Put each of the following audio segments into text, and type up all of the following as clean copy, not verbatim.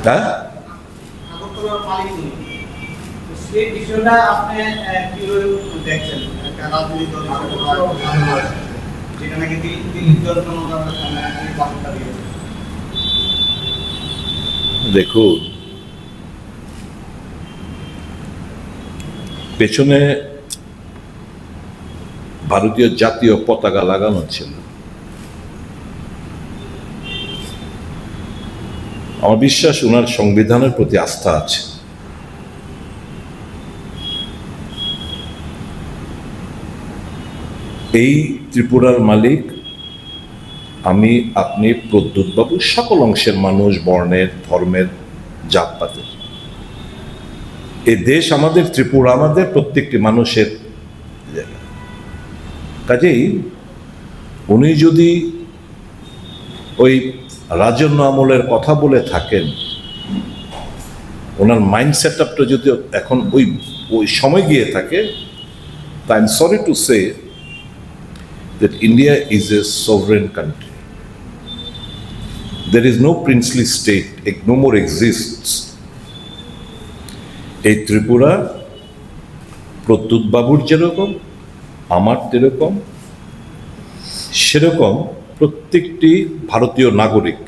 হ্যাঁ, আগরতলার মালিক উনি। তো সেই বিষয়টা আপনি কিভাবে দেখছেন? একটা রাজনৈতিক দল হিসেবে যেটা নাকি দিল্লির জনগণের সামনে এই বার্তা দিয়েছে। দেখুন, পেছনে ভারতীয় জাতীয় পতাকা লাগানো ছিল। আমার বিশ্বাস ওনার সংবিধানের প্রতি আস্থা আছে। এই ত্রিপুরার মালিক আমি, আপনি, প্রদ্যুৎবাবু, সকল অংশের মানুষ, বর্ণের, ধর্মের, জাতপাতের। এই দেশ আমাদের, ত্রিপুরা আমাদের, প্রত্যেকটি মানুষের জায়গা। কাজেই উনি যদি ওই রাজন্য আমলের কথা বলে থাকেন, ওনার মাইন্ড সেট আপটা যদি এখন ওই ওই সময় গিয়ে থাকে, তা I am sorry to say that India is a sovereign country. There is no princely state, it no more exists. এই ত্রিপুরা প্রদ্যুৎ বাবুর যেরকম, আমার যেরকম, সেরকম প্রত্যেকটি ভারতীয় নাগরিক।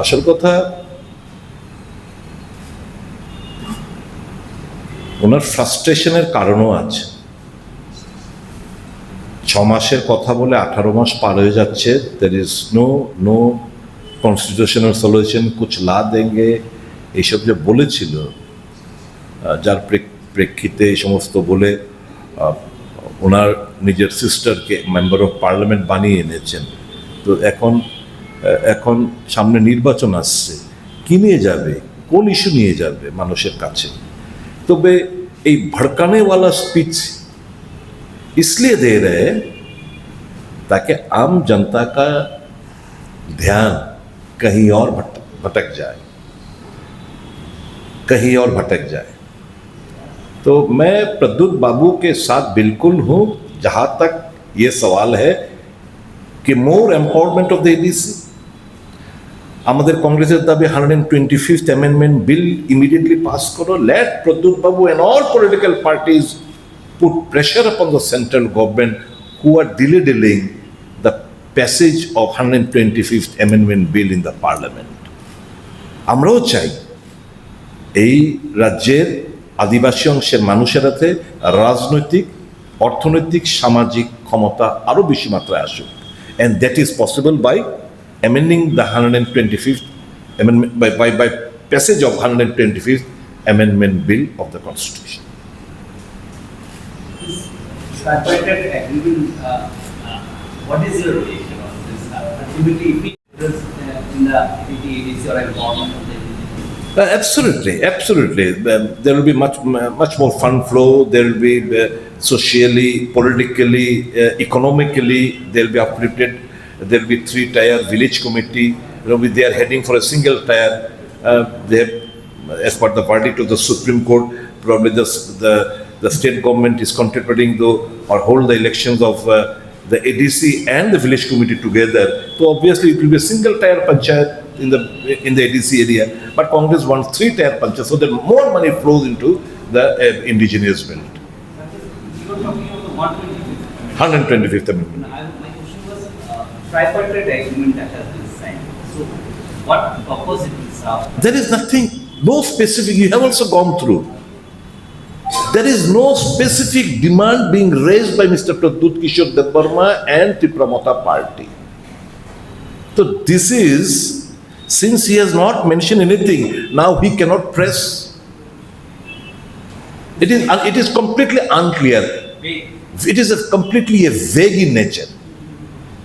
আসল কথা, ওনার ফ্রাস্ট্রেশনের কারণও আছে। 6 মাসের কথা বলে 18 মাস পার হয়ে যাচ্ছে। There is no constitutional solution, কুছ লা দেঙ্গে, এইসব যে বলেছিল, যার প্রেক্ষিতে এই সমস্ত বলে ওনার নিজের সিস্টারকে মেম্বার অফ পার্লামেন্ট বানিয়ে এনেছেন। তো এখন সামনে নির্বাচন আসছে, কি নিয়ে যাবে, কোন ইস্যু নিয়ে যাবে মানুষের কাছে? তবে এই ভড়কানেওয়ালা স্পিচ इसलिए दे रहे हैं ताकि आम जनता का ध्यान कहीं और भटक जाए, कहीं और भटक जाए। तो मैं प्रद्युत बाबू के साथ बिल्कुल हूं जहां तक ये सवाल है कि मोर एम्पावरमेंट ऑफ द एडीसी। আমাদের কংগ্রেসের দাবি 125th amendment bill immediately pass করো। Let Pradyut Babu and all political parties put pressure upon the central government who are delaying the passage of 125th amendment bill in the parliament. আমরাও চাই এই রাজ্যের আদিবাসী অংশের মানুষের হাতে রাজনৈতিক, অর্থনৈতিক, সামাজিক ক্ষমতা আরো বেশি মাত্রায় আসুক, and that is possible by amending the 125th amendment, by passage of 125th amendment bill of the constitution. Tripartite agreement, what is your reaction on this? Ultimately, if it is in the PTADC or empowerment of the Absolutely. There will be much more fund flow. There will be socially, politically, economically. They will be uplifted. There will be 3-tier village committee. They are heading for a single tier. They have, as per the verdict of the Supreme Court, probably the state government is contemplating or hold the elections of the ADC and the village committee together. So obviously it will be a single tier panchayat in the ADC area. But Congress wants 3-tier panchayat, so that more money flows into the indigenous belt. You were talking about the 125th amendment. My question was tripartite agreement that has been signed. So, what purpose it will serve? There is nothing, no specific. You have also gone through. There is no specific demand being raised by Mr. Pradyut Kishore Debbarma and Tripura Mata Party. So this is, since he has not mentioned anything, now he cannot press. It is completely unclear. It is completely a vague in nature.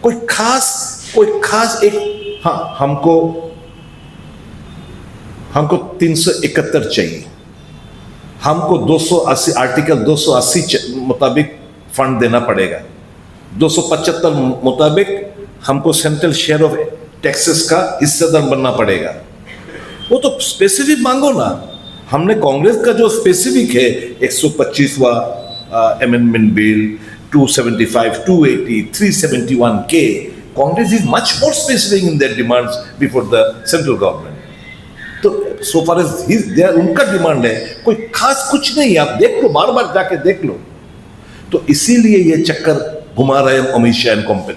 कोई खास एक, हाँ, हमको 371 चाहिए, हमको 280 article 280 मुताबिक fund देना पड़ेगा, 275 मुताबिक हमको सेंट्रल शेयर ऑफ टैक्सेस का हिस्सेदार बनना पड़ेगा। वो तो स्पेसिफिक मांगो ना। हमने कांग्रेस का जो स्पेसिफिक है 125वां amendment bill, 275, 280, 371K, Congress is much more specific in their demands before the central government. तो सो फार एज उनका डिमांड है, कोई खास कुछ नहीं, आप देख लो, बार बार जाके देख लो। तो इसीलिए ये चक्कर घुमा रहे हैं अमित शाह एंड कंपनी।